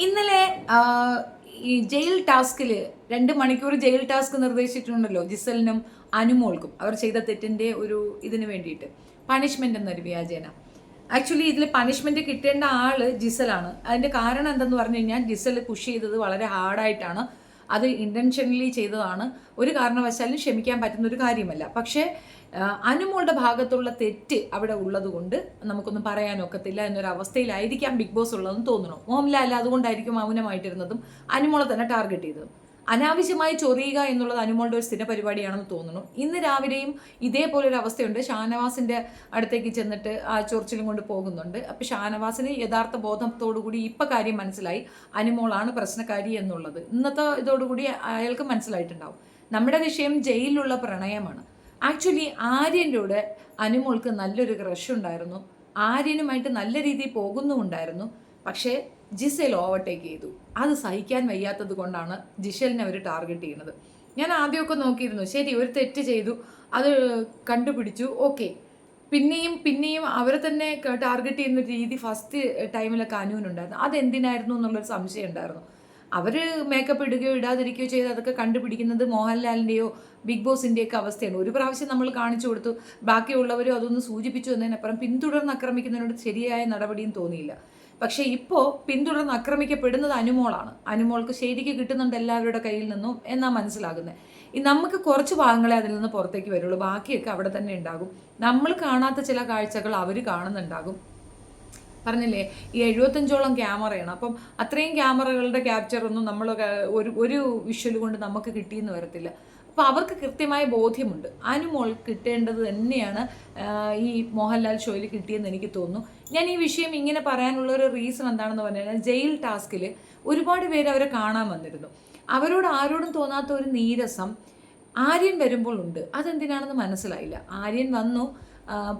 ഇന്നലെ ഈ ജയിൽ ടാസ്കിൽ 2 മണിക്കൂർ ജയിൽ ടാസ്ക് നിർദ്ദേശിച്ചിട്ടുണ്ടല്ലോ ജിസലിനും അനുമോൾക്കും അവർ ചെയ്ത തെറ്റിൻ്റെ ഒരു ഇതിന് വേണ്ടിയിട്ട് പണിഷ്മെൻ്റ് എന്നൊരു വ്യാജേന. ആക്ച്വലി ഇതിൽ പണിഷ്മെൻ്റ് കിട്ടേണ്ട ആള് ജിസലാണ്. അതിൻ്റെ കാരണം എന്തെന്ന് പറഞ്ഞു കഴിഞ്ഞാൽ ജിസൽ പുഷ് ചെയ്തത് വളരെ ഹാർഡായിട്ടാണ്. അത് ഇൻറ്റൻഷനലി ചെയ്തതാണ്. ഒരു കാരണവശാലും ക്ഷമിക്കാൻ പറ്റുന്ന ഒരു കാര്യമല്ല. പക്ഷേ അനുമോളുടെ ഭാഗത്തുള്ള തെറ്റ് അവിടെ ഉള്ളത് കൊണ്ട് നമുക്കൊന്നും പറയാനൊക്കത്തില്ല എന്നൊരവസ്ഥയിലായിരിക്കാം ബിഗ് ബോസ് ഉള്ളതെന്ന് തോന്നുന്നു. മോഹൻലാൽ അതുകൊണ്ടായിരിക്കും മൗനമായിട്ടിരുന്നതും അനുമോളെ തന്നെ ടാർഗറ്റ് ചെയ്തതും. അനാവശ്യമായി ചൊറിയുക എന്നുള്ളത് അനുമോളുടെ ഒരു സ്ഥിര പരിപാടിയാണെന്ന് തോന്നുന്നു. ഇന്ന് രാവിലെയും ഇതേപോലൊരു അവസ്ഥയുണ്ട്. ഷാനവാസിൻ്റെ അടുത്തേക്ക് ചെന്നിട്ട് ആ ചൊറിച്ചിലും കൊണ്ട് പോകുന്നുണ്ട്. അപ്പോൾ ഷാനവാസിന് യഥാർത്ഥ ബോധത്തോടുകൂടി ഇപ്പം കാര്യം മനസ്സിലായി, അനുമോളാണ് പ്രശ്നക്കാരി എന്നുള്ളത്. ഇന്നത്തെ ഇതോടുകൂടി അയാൾക്ക് മനസ്സിലായിട്ടുണ്ടാവും. നമ്മുടെ വിഷയം ജയിലിലുള്ള പ്രണയമാണ്. ആക്ച്വലി ആര്യൻ്റെ കൂടെ അനുമോൾക്ക് നല്ലൊരു ക്രഷ് ഉണ്ടായിരുന്നു. ആര്യനുമായിട്ട് നല്ല രീതിയിൽ പോകുന്നുമുണ്ടായിരുന്നു. പക്ഷേ ജിസേൽ ഓവർടേക്ക് ചെയ്തു. അത് സഹിക്കാൻ വയ്യാത്തത് കൊണ്ടാണ് ജിഷലിനെ അവർ ടാർഗറ്റ് ചെയ്യുന്നത്. ഞാൻ ആദ്യമൊക്കെ നോക്കിയിരുന്നു, ശരി ഒരു തെറ്റ് ചെയ്തു, അത് കണ്ടുപിടിച്ചു, ഓക്കെ. പിന്നെയും അവരെ തന്നെ ടാർഗറ്റ് ചെയ്യുന്ന രീതി ഫസ്റ്റ് ടൈമിലൊക്കെ അനുവിനുണ്ടായിരുന്നു. അതെന്തിനായിരുന്നു എന്നുള്ളൊരു സംശയം ഉണ്ടായിരുന്നു. അവർ മേക്കപ്പ് ഇടുകയോ ഇടാതിരിക്കുകയോ ചെയ്ത് അതൊക്കെ കണ്ടുപിടിക്കുന്നത് മോഹൻലാലിൻ്റെയോ ബിഗ് ബോസിൻ്റെയൊക്കെ അവസ്ഥയാണ്. ഒരു പ്രാവശ്യം നമ്മൾ കാണിച്ചു കൊടുത്തു, ബാക്കിയുള്ളവരും അതൊന്ന് സൂചിപ്പിച്ചു എന്നതിനപ്പുറം പിന്തുടർന്ന് ആക്രമിക്കുന്നതിനോട് ശരിയായ നടപടിയും തോന്നിയില്ല. പക്ഷേ ഇപ്പോൾ പിന്തുടർന്ന് ആക്രമിക്കപ്പെടുന്നത് അനുമോളാണ്. അനുമോൾക്ക് ശരിക്ക് കിട്ടുന്നുണ്ട് എല്ലാവരുടെ കയ്യിൽ നിന്നും എന്നാണ് മനസ്സിലാകുന്നത്. നമുക്ക് കുറച്ച് ഭാഗങ്ങളെ അതിൽ നിന്ന് പുറത്തേക്ക് വരുള്ളൂ, ബാക്കിയൊക്കെ അവിടെ തന്നെ ഉണ്ടാകും. നമ്മൾ കാണാത്ത ചില കാഴ്ചകൾ അവർ കാണുന്നുണ്ടാകും. പറഞ്ഞില്ലേ, ഈ 75ഓളം ക്യാമറയാണ്. അപ്പം അത്രയും ക്യാമറകളുടെ ക്യാപ്ചറൊന്നും നമ്മൾ ഒരു വിഷ്വൽ കൊണ്ട് നമുക്ക് കിട്ടിയെന്ന് വരത്തില്ല. അപ്പോൾ അവർക്ക് കൃത്യമായ ബോധ്യമുണ്ട്. അനുമോൾ കിട്ടേണ്ടത് തന്നെയാണ് ഈ മോഹൻലാൽ ഷോയിൽ കിട്ടിയെന്ന് എനിക്ക് തോന്നുന്നു. ഞാൻ ഈ വിഷയം ഇങ്ങനെ പറയാനുള്ളൊരു റീസൺ എന്താണെന്ന് പറഞ്ഞു കഴിഞ്ഞാൽ, ജയിൽ ടാസ്കിൽ ഒരുപാട് പേര് അവരെ കാണാൻ വന്നിരുന്നു. അവരോട് ആരോടും തോന്നാത്ത ഒരു നീരസം ആര്യൻ വരുമ്പോൾ ഉണ്ട്. അതെന്തിനാണെന്ന് മനസ്സിലായില്ല. ആര്യൻ വന്നു,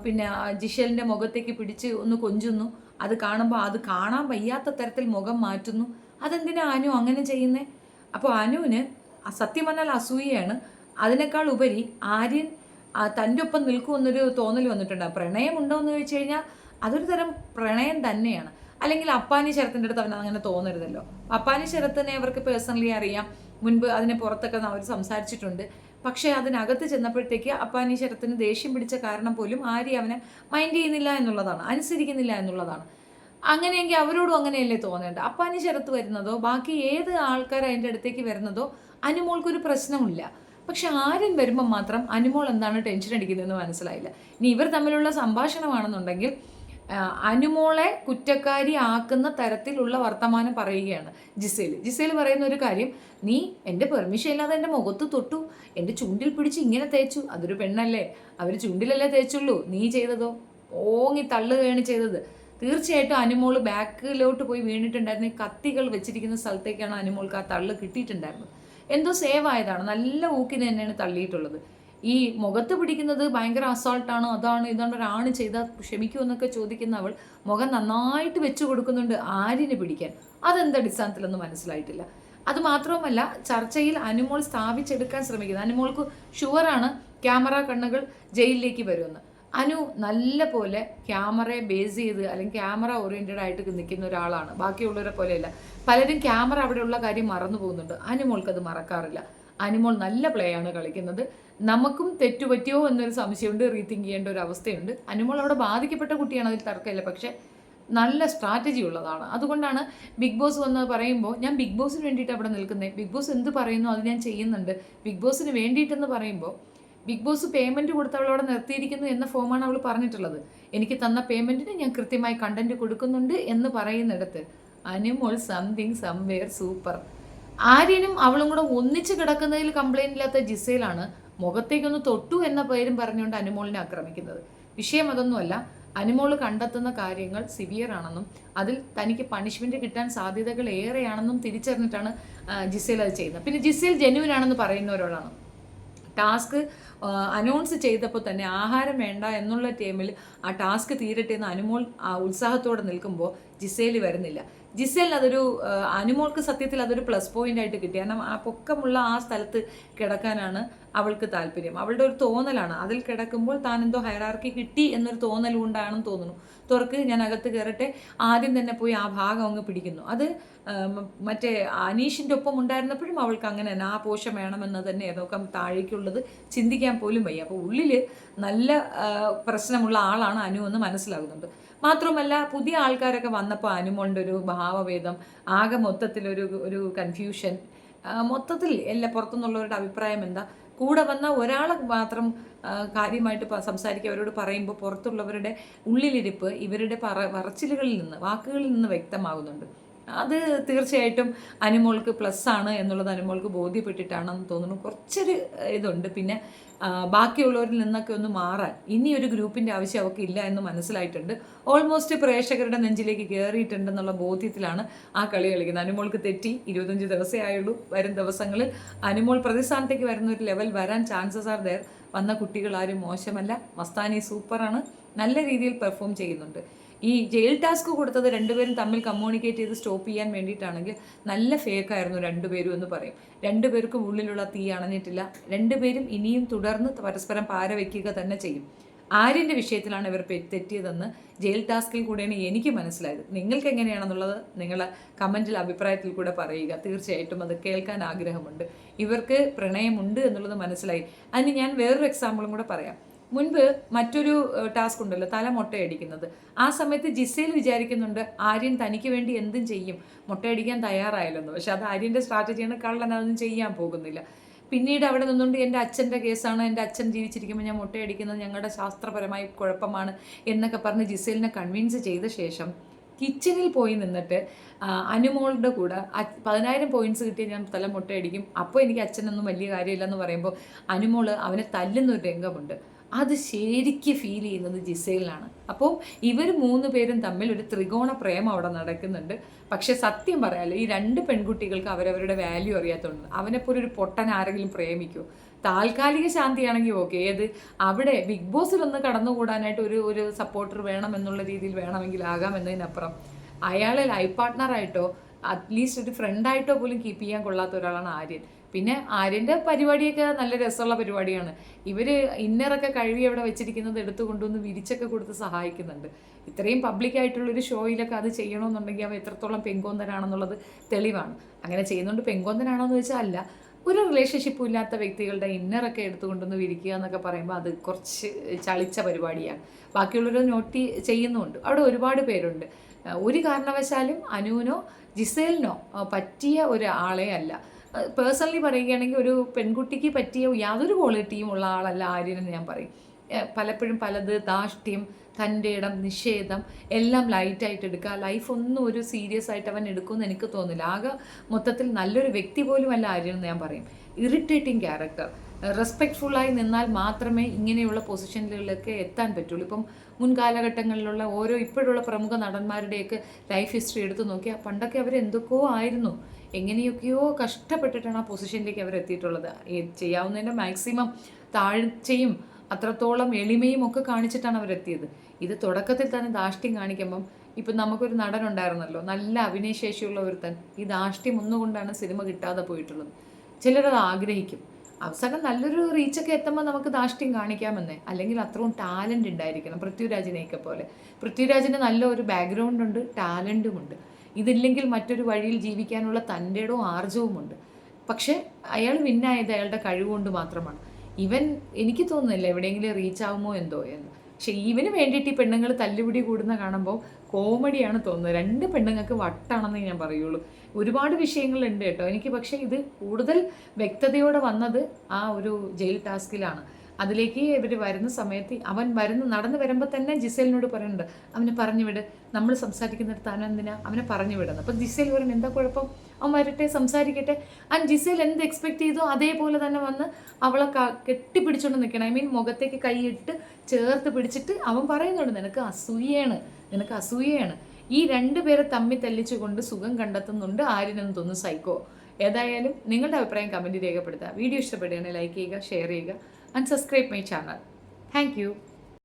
പിന്നെ ജിഷലിൻ്റെ മുഖത്തേക്ക് പിടിച്ച് ഒന്ന് കൊഞ്ചുന്നു. അത് കാണുമ്പോൾ അത് കാണാൻ വയ്യാത്ത തരത്തിൽ മുഖം മാറ്റുന്നു. അതെന്തിനാ അനു അങ്ങനെ ചെയ്യുന്നേ? അപ്പോൾ അനുവിന് സത്യം പറഞ്ഞാൽ അസൂയയാണ്. അതിനേക്കാൾ ഉപരി ആര്യൻ തൻ്റെ ഒപ്പം നിൽക്കുമെന്നൊരു തോന്നൽ വന്നിട്ടുണ്ട്. പ്രണയമുണ്ടോ എന്ന് ചോദിച്ചു കഴിഞ്ഞാൽ അതൊരു തരം പ്രണയം തന്നെയാണ്. അല്ലെങ്കിൽ അപ്പാനി ശരത്തിൻ്റെ അടുത്ത് അവൻ അങ്ങനെ തോന്നരുതല്ലോ. അപ്പാനി ശരത്തിനെ അവർക്ക് പേഴ്സണലി അറിയാം, മുൻപ് അതിനെ പുറത്തൊക്കെ അവർ സംസാരിച്ചിട്ടുണ്ട്. പക്ഷേ അതിനകത്ത് ചെന്നപ്പോഴത്തേക്ക് അപ്പാനി ശരത്തിന് ദേഷ്യം പിടിച്ച കാരണം പോലും ആര്യ അവനെ മൈൻഡ് ചെയ്യുന്നില്ല എന്നുള്ളതാണ്, അനുസരിക്കുന്നില്ല എന്നുള്ളതാണ്. അങ്ങനെയെങ്കിൽ അവരോടും അങ്ങനെയല്ലേ തോന്നേണ്ടത്. അപ്പാനി ശരത്ത് വരുന്നതോ ബാക്കി ഏത് ആൾക്കാർ അതിൻ്റെ അടുത്തേക്ക് വരുന്നതോ അനുമോൾക്കൊരു പ്രശ്നമില്ല. പക്ഷെ ആര്യൻ വരുമ്പം മാത്രം അനുമോൾ എന്താണ് ടെൻഷൻ അടിക്കുന്നതെന്ന് മനസ്സിലായില്ല. ഇനി ഇവർ തമ്മിലുള്ള സംഭാഷണമാണെന്നുണ്ടെങ്കിൽ അനുമോളെ കുറ്റക്കാരി ആക്കുന്ന തരത്തിലുള്ള വർത്തമാനം പറയുകയാണ് ജിസേൽ പറയുന്ന ഒരു കാര്യം, നീ എൻ്റെ പെർമിഷൻ ഇല്ലാതെ എൻ്റെ മുഖത്ത് തൊട്ടു, എൻ്റെ ചുണ്ടിൽ പിടിച്ച് ഇങ്ങനെ തേച്ചു. അതൊരു പെണ്ണല്ലേ, അവർ ചുണ്ടിലല്ലേ തേച്ചുള്ളൂ. നീ ചെയ്തതോ ഓങ്ങി തള്ളുകയാണ് ചെയ്തത്. തീർച്ചയായിട്ടും അനുമോൾ ബാക്കിലോട്ട് പോയി വീണിട്ടുണ്ടായിരുന്നു. ഈ കത്തികൾ വെച്ചിരിക്കുന്ന സ്ഥലത്തേക്കാണ് അനുമോൾക്ക് ആ തള്ളു കിട്ടിയിട്ടുണ്ടായിരുന്നത്. എന്തോ സേവ് ആയതാണ്, നല്ല ഊക്കിന് തന്നെയാണ് തള്ളിയിട്ടുള്ളത്. ഈ മുഖത്ത് പിടിക്കുന്നത് ഭയങ്കര അസോൾട്ടാണ്, അതാണ് ഇതാണ്, ഒരാണ് ചെയ്താൽ ക്ഷമിക്കുമെന്നൊക്കെ ചോദിക്കുന്ന അവൾ മുഖം നന്നായിട്ട് വെച്ചു കൊടുക്കുന്നുണ്ട് ആര്യന് പിടിക്കാൻ. അതെന്ത് അടിസ്ഥാനത്തിലൊന്നും മനസ്സിലായിട്ടില്ല. അതുമാത്രവുമല്ല, ചർച്ചയിൽ അനുമോൾ സ്ഥാപിച്ചെടുക്കാൻ ശ്രമിക്കുന്നത്, അനുമോൾക്ക് ഷുവറാണ് ക്യാമറ കണ്ണുകൾ ജയിലിലേക്ക് വരുമെന്ന്. അനു നല്ല പോലെ ക്യാമറയെ ബേസ് ചെയ്ത് അല്ലെങ്കിൽ ക്യാമറ ഓറിയൻറ്റഡ് ആയിട്ട് നിൽക്കുന്ന ഒരാളാണ്. ബാക്കിയുള്ളവരെ പോലെയല്ല. പലരും ക്യാമറ അവിടെയുള്ള കാര്യം മറന്നു പോകുന്നുണ്ട്. അനുമോൾക്കത് മറക്കാറില്ല. അനുമോൾ നല്ല പ്ലേ ആണ് കളിക്കുന്നത്. നമുക്കും തെറ്റുപറ്റിയോ എന്നൊരു സംശയമുണ്ട്, റീതിങ്ക് ചെയ്യേണ്ട ഒരു അവസ്ഥയുണ്ട്. അനുമോൾ അവിടെ ബാധിക്കപ്പെട്ട കുട്ടിയാണ്, അതിൽ തർക്കമില്ല. പക്ഷേ നല്ല സ്ട്രാറ്റജി ഉള്ളതാണ്. അതുകൊണ്ടാണ് ബിഗ് ബോസ് വന്ന് പറയുമ്പോൾ ഞാൻ ബിഗ് ബോസിന് വേണ്ടിയിട്ട് അവിടെ നിൽക്കുന്നത്. ബിഗ് ബോസ് എന്ത് പറയുന്നു അത് ഞാൻ ചെയ്യുന്നുണ്ട്. ബിഗ് ബോസിന് വേണ്ടിയിട്ടെന്ന് പറയുമ്പോൾ ബിഗ് ബോസ് പേയ്മെൻറ്റ് കൊടുത്ത് അവളവിടെ നിർത്തിയിരിക്കുന്നു എന്ന ഫോമാണ് അവൾ പറഞ്ഞിട്ടുള്ളത്. എനിക്ക് തന്ന പേയ്മെൻറ്റിന് ഞാൻ കൃത്യമായി കണ്ടൻറ്റ് കൊടുക്കുന്നുണ്ട് എന്ന് പറയുന്നിടത്ത് അനുമോൾ സംതിങ് സംവെയർ സൂപ്പർ. ആര്യനും അവളും കൂടെ ഒന്നിച്ച് കിടക്കുന്നതിൽ കംപ്ലൈൻ്റ് ഇല്ലാത്ത ജിസേലാണ് മുഖത്തേക്കൊന്ന് തൊട്ടു എന്ന പേരും പറഞ്ഞുകൊണ്ട് അനുമോളിനെ ആക്രമിക്കുന്നത്. വിഷയം അതൊന്നുമല്ല. അനുമോൾ കണ്ടെത്തുന്ന കാര്യങ്ങൾ സിവിയർ ആണെന്നും അതിൽ തനിക്ക് പണിഷ്മെൻറ്റ് കിട്ടാൻ സാധ്യതകൾ ഏറെയാണെന്നും തിരിച്ചറിഞ്ഞിട്ടാണ് ജിസേൽ അത് ചെയ്യുന്നത്. പിന്നെ ജിസേൽ ജെന്യുവൻ ആണെന്ന് പറയുന്നവരോടാണ്. ടാസ്ക് അനൗൺസ് ചെയ്തപ്പോൾ തന്നെ ആഹാരം വേണ്ട എന്നുള്ള ടൈമിൽ ആ ടാസ്ക് തീരട്ടെ എന്ന് അനുമോൾ ആ ഉത്സാഹത്തോടെ നിൽക്കുമ്പോൾ ജിസേൽ വരുന്നില്ല. ജിസേലിന് അതൊരു അനുമോൾക്ക് സത്യത്തിൽ അതൊരു പ്ലസ് പോയിന്റ് ആയിട്ട് കിട്ടി. കാരണം ആ പൊക്കമുള്ള ആ സ്ഥലത്ത് കിടക്കാനാണ് അവൾക്ക് താല്പര്യം. അവളുടെ ഒരു തോന്നലാണ്, അതിൽ കിടക്കുമ്പോൾ താൻ എന്തോ ഹൈറാർക്കി കിട്ടി എന്നൊരു തോന്നൽ കൊണ്ടാണെന്ന് തോന്നുന്നു. തുറക്ക്, ഞാൻ അകത്ത് കയറട്ടെ, ആദ്യം തന്നെ പോയി ആ ഭാഗം അങ്ങ് പിടിക്കുന്നു. അത് മറ്റേ അനീഷിൻ്റെ ഒപ്പം ഉണ്ടായിരുന്നപ്പോഴും അവൾക്ക് അങ്ങനെ തന്നെ ആ പോഷം വേണമെന്ന് തന്നെ നോക്കാം, താഴേക്കുള്ളത് ചിന്തിക്കാൻ പോലും വയ്യ. അപ്പോൾ ഉള്ളിൽ നല്ല പ്രശ്നമുള്ള ആളാണ് അനു എന്ന് മനസ്സിലാകുന്നുണ്ട്. മാത്രമല്ല പുതിയ ആൾക്കാരൊക്കെ വന്നപ്പോൾ അനുമോളുടെ ഒരു ഭാവഭേദം, ആകെ മൊത്തത്തിലൊരു കൺഫ്യൂഷൻ, മൊത്തത്തിൽ എല്ലാ പുറത്തുനിന്നുള്ളവരുടെ അഭിപ്രായം എന്താ, കൂടെ വന്ന ഒരാളെ മാത്രം കാര്യമായിട്ട് സംസാരിക്കുക അവരോട് പറയുമ്പോൾ പുറത്തുള്ളവരുടെ ഉള്ളിലിരിപ്പ് ഇവരുടെ പറച്ചിലുകളിൽ നിന്ന്, വാക്കുകളിൽ നിന്ന് വ്യക്തമാകുന്നുണ്ട്. അത് തീർച്ചയായിട്ടും അനുമോൾക്ക് പ്ലസ് ആണ് എന്നുള്ളത് അനുമോൾക്ക് ബോധ്യപ്പെട്ടിട്ടാണെന്ന് തോന്നുന്നു. കുറച്ചൊരു ഇതുണ്ട്. പിന്നെ ബാക്കിയുള്ളവരിൽ നിന്നൊക്കെ ഒന്ന് മാറാൻ ഇനി ഒരു ഗ്രൂപ്പിൻ്റെ ആവശ്യം അവർക്ക് ഇല്ല എന്ന് മനസ്സിലായിട്ടുണ്ട്. ഓൾമോസ്റ്റ് പ്രേക്ഷകരുടെ നെഞ്ചിലേക്ക് കയറിയിട്ടുണ്ടെന്നുള്ള ബോധ്യത്തിലാണ് ആ കളി കളിക്കുന്നത്. അനുമോൾക്ക് തെറ്റി, 25 ദിവസമേ ആയുള്ളൂ. വരും ദിവസങ്ങളിൽ അനുമോൾ പ്രതിസ്ഥാനത്തേക്ക് വരുന്ന ഒരു ലെവൽ വരാൻ ചാൻസസ് ആർ ദയർ. വന്ന കുട്ടികൾ ആരും മോശമല്ല. മസ്താനി സൂപ്പറാണ്, നല്ല രീതിയിൽ പെർഫോം ചെയ്യുന്നുണ്ട്. ഈ ജയിൽ ടാസ്ക് കൊടുത്തത് രണ്ടുപേരും തമ്മിൽ കമ്മ്യൂണിക്കേറ്റ് ചെയ്ത് സ്റ്റോപ്പ് ചെയ്യാൻ വേണ്ടിയിട്ടാണെങ്കിൽ നല്ല ഫേക്കായിരുന്നു രണ്ടുപേരും എന്ന് പറയും. രണ്ടുപേർക്കും ഉള്ളിലുള്ള തീ അണഞ്ഞിട്ടില്ല. രണ്ടുപേരും ഇനിയും തുടർന്ന് പരസ്പരം പാര വയ്ക്കുക തന്നെ ചെയ്യും. ആര്യൻ്റെ വിഷയത്തിലാണ് ഇവർ തെറ്റിയതെന്ന് ജയിൽ ടാസ്കിൽ കൂടെയാണ് എനിക്ക് മനസ്സിലായത്. നിങ്ങൾക്ക് എങ്ങനെയാണെന്നുള്ളത് നിങ്ങളെ കമൻറ്റിൽ അഭിപ്രായത്തിൽ കൂടെ പറയുക. തീർച്ചയായിട്ടും അത് കേൾക്കാൻ ആഗ്രഹമുണ്ട്. ഇവർക്ക് പ്രണയമുണ്ട് എന്നുള്ളത് മനസ്സിലായി. അതിന് ഞാൻ വേറൊരു എക്സാമ്പിളും കൂടെ പറയാം. മുൻപ് മറ്റൊരു ടാസ്ക് ഉണ്ടല്ലോ, തല മുട്ടയടിക്കുന്നത്. ആ സമയത്ത് ജിസേൽ വിചാരിക്കുന്നുണ്ട് ആര്യൻ തനിക്ക് വേണ്ടി എന്തും ചെയ്യും, മുട്ടയടിക്കാൻ തയ്യാറായല്ലെന്ന്. പക്ഷെ അത് ആര്യൻ്റെ സ്ട്രാറ്റജിയാണ്, കള്ളൻ അതൊന്നും ചെയ്യാൻ പോകുന്നില്ല. പിന്നീട് അവിടെ നിന്നുകൊണ്ട് എൻ്റെ അച്ഛൻ്റെ കേസാണ്, എൻ്റെ അച്ഛൻ ജീവിച്ചിരിക്കുമ്പോൾ ഞാൻ മുട്ടയടിക്കുന്നത് ഞങ്ങളുടെ ശാസ്ത്രപരമായി കുഴപ്പമാണ് എന്നൊക്കെ പറഞ്ഞ് ജിസേലിനെ കൺവിൻസ് ചെയ്ത ശേഷം കിച്ചണിൽ പോയി നിന്നിട്ട് അനുമോളുടെ കൂടെ 10,000 പോയിന്റ്സ് കിട്ടിയാൽ ഞാൻ തല മുട്ടയടിക്കും, അപ്പോൾ എനിക്ക് അച്ഛനൊന്നും വലിയ കാര്യമില്ലെന്ന് പറയുമ്പോൾ അനുമോൾ അവനെ തല്ലുന്നൊരു രംഗമുണ്ട്. അത് ശരിക്ക് ഫീൽ ചെയ്യുന്നത് ജിസേലിനാണ്. അപ്പോൾ ഇവർ 3 പേരും തമ്മിൽ ഒരു ത്രികോണ പ്രേമം അവിടെ നടക്കുന്നുണ്ട്. പക്ഷെ സത്യം പറയാമല്ലോ, ഈ 2 പെൺകുട്ടികൾക്ക് അവരവരുടെ വാല്യൂ അറിയാത്തതുകൊണ്ട് അവനെപ്പോലെ ഒരു പൊട്ടൻ ആരെങ്കിലും പ്രേമിക്കുമോ? താൽക്കാലിക ശാന്തിയാണെങ്കിൽ ഓക്കെ, ഏത് അവിടെ ബിഗ് ബോസിലൊന്ന് കടന്നുകൂടാനായിട്ട് ഒരു സപ്പോർട്ടർ വേണം എന്നുള്ള രീതിയിൽ വേണമെങ്കിൽ ആകാം എന്നതിനപ്പുറം അയാളെ ലൈഫ് പാർട്ട്ണറായിട്ടോ അറ്റ്ലീസ്റ്റ് ഒരു ഫ്രണ്ടായിട്ടോ പോലും കീപ്പ് ചെയ്യാൻ കൊള്ളാത്ത ഒരാളാണ് ആര്യൻ. പിന്നെ ആര്യൻ്റെ പരിപാടിയൊക്കെ നല്ല രസമുള്ള പരിപാടിയാണ്. ഇവർ ഇന്നറൊക്കെ കഴുകി അവിടെ വെച്ചിരിക്കുന്നത് എടുത്തു കൊണ്ടുവന്ന് വിരിച്ചൊക്കെ കൊടുത്ത് സഹായിക്കുന്നുണ്ട്. ഇത്രയും പബ്ലിക്കായിട്ടുള്ളൊരു ഷോയിലൊക്കെ അത് ചെയ്യണമെന്നുണ്ടെങ്കിൽ അവ എത്രത്തോളം പെങ്കോന്തനാണെന്നുള്ളത് തെളിവാണ്. അങ്ങനെ ചെയ്യുന്നുണ്ട് പെങ്കോന്തനാണോ എന്ന് വെച്ചാൽ അല്ല, ഒരു റിലേഷൻഷിപ്പും ഇല്ലാത്ത വ്യക്തികളുടെ ഇന്നറൊക്കെ എടുത്തുകൊണ്ടൊന്ന് വിരിക്കുക എന്നൊക്കെ പറയുമ്പോൾ അത് കുറച്ച് ചളിച്ച പരിപാടിയാണ്. ബാക്കിയുള്ളവർ നോട്ട് ചെയ്യുന്നുമുണ്ട്. അവിടെ ഒരുപാട് പേരുണ്ട്. ഒരു കാരണവശാലും അനുവിനോ ജിസേലിനോ പറ്റിയ ഒരാളെ അല്ല. പേഴ്സണലി പറയുകയാണെങ്കിൽ ഒരു പെൺകുട്ടിക്ക് പറ്റിയ യാതൊരു ക്വാളിറ്റിയും ഉള്ള ആളല്ല ആര്യനെന്ന് ഞാൻ പറയും. പലപ്പോഴും പലത് ധാർഷ്ട്യം, തൻ്റെ ഇടം, നിഷേധം എല്ലാം ലൈറ്റായിട്ട് എടുക്കുക. ലൈഫ് ഒന്നും ഒരു സീരിയസ് ആയിട്ട് അവൻ എടുക്കുമെന്ന് എനിക്ക് തോന്നുന്നില്ല. ആകെ മൊത്തത്തിൽ നല്ലൊരു വ്യക്തി പോലും അല്ല ആര്യനെന്ന് ഞാൻ പറയും. Irritating character. റെസ്പെക്റ്റ്ഫുള്ളായി നിന്നാൽ മാത്രമേ ഇങ്ങനെയുള്ള പൊസിഷനുകളിലൊക്കെ എത്താൻ പറ്റുള്ളൂ. ഇപ്പം മുൻകാലഘട്ടങ്ങളിലുള്ള ഇപ്പോഴുള്ള പ്രമുഖ നടന്മാരുടെയൊക്കെ ലൈഫ് ഹിസ്റ്ററി എടുത്തു നോക്കിയാൽ പണ്ടൊക്കെ അവരെന്തൊക്കെയോ ആയിരുന്നു, എങ്ങനെയൊക്കെയോ കഷ്ടപ്പെട്ടിട്ടാണ് ആ പൊസിഷനിലേക്ക് അവർ എത്തിയിട്ടുള്ളത്. ചെയ്യാവുന്നതിൻ്റെ മാക്സിമം താഴ്ചയും അത്രത്തോളം എളിമയും ഒക്കെ കാണിച്ചിട്ടാണ് അവരെത്തിയത്. ഇത് തുടക്കത്തിൽ തന്നെ ധാർഷ്ട്യം കാണിക്കുമ്പം ഇപ്പം നമുക്കൊരു നടനുണ്ടായിരുന്നല്ലോ, നല്ല അഭിനയശേഷിയുള്ള ഒരുത്തൻ, ഈ ധാർഷ്ട്യം ഒന്നുകൊണ്ടാണ് സിനിമ കിട്ടാതെ പോയിട്ടുള്ളത്. ചിലരത് ആഗ്രഹിക്കും, അവസാനം നല്ലൊരു റീച്ചൊക്കെ എത്തുമ്പോൾ നമുക്ക് ധാർഷ്ട്യം കാണിക്കാമെന്നേ. അല്ലെങ്കിൽ അത്രയും ടാലൻ്റ് ഉണ്ടായിരിക്കണം, പൃഥ്വിരാജിനെയൊക്കെ പോലെ. പൃഥ്വിരാജിന് നല്ല ഒരു ബാക്ക്ഗ്രൗണ്ട് ഉണ്ട്, ടാലൻറ്റുമുണ്ട്. ഇതില്ലെങ്കിൽ മറ്റൊരു വഴിയിൽ ജീവിക്കാനുള്ള തൻ്റെ ഇടവും ആർജവുമുണ്ട്. പക്ഷേ അയാൾ വിന്നായത് അയാളുടെ കഴിവുകൊണ്ട് മാത്രമാണ്. ഇവൻ എനിക്ക് തോന്നുന്നില്ല എവിടെയെങ്കിലും റീച്ച് ആവുമോ എന്തോ എന്ന്. പക്ഷെ ഇവന് വേണ്ടിയിട്ട് ഈ പെണ്ണുങ്ങൾ തല്ലുപിടി കൂടുന്ന കാണുമ്പോൾ കോമഡിയാണ് തോന്നുന്നത്. 2 പെണ്ണുങ്ങൾക്ക് വട്ടാണെന്നേ ഞാൻ പറയുള്ളൂ. ഒരുപാട് വിഷയങ്ങളുണ്ട് കേട്ടോ എനിക്ക്. പക്ഷേ ഇത് കൂടുതൽ വ്യക്തതയോടെ വന്നത് ആ ഒരു ജയിൽ ടാസ്കിലാണ്. അതിലേക്ക് ഇവർ വരുന്ന സമയത്ത് അവൻ നടന്നു വരുമ്പോൾ തന്നെ ജിസേലിനോട് പറയുന്നുണ്ട്, അവനെ പറഞ്ഞു വിട്, നമ്മൾ സംസാരിക്കുന്നിടത്ത് അവനെന്തിനാ അവനെ പറഞ്ഞു വിടുന്നത്. അപ്പം ജിസേൽ പറയുന്നത് എന്താ കുഴപ്പം, അവൻ വരട്ടെ സംസാരിക്കട്ടെ. ആൻഡ് ജിസേൽ എന്ത് എക്സ്പെക്ട് ചെയ്തോ അതേപോലെ തന്നെ വന്ന് അവളെ കെട്ടിപ്പിടിച്ചുകൊണ്ട് നിൽക്കണം. മുഖത്തേക്ക് കൈയിട്ട് ചേർത്ത് പിടിച്ചിട്ട് അവൻ പറയുന്നുണ്ട്, നിനക്ക് അസൂയയാണ്. ഈ 2 പേരെ തമ്മിൽ തല്ലിച്ചുകൊണ്ട് സുഖം കണ്ടെത്തുന്നുണ്ട് ആര്യനെന്ന് തോന്നുന്നു സൈക്കോ. ഏതായാലും നിങ്ങളുടെ അഭിപ്രായം കമൻറ്റ് രേഖപ്പെടുത്തുക. വീഡിയോ ഇഷ്ടപ്പെടുകയാണെങ്കിൽ ലൈക്ക് ചെയ്യുക, ഷെയർ ചെയ്യുക, and subscribe my channel. Thank you.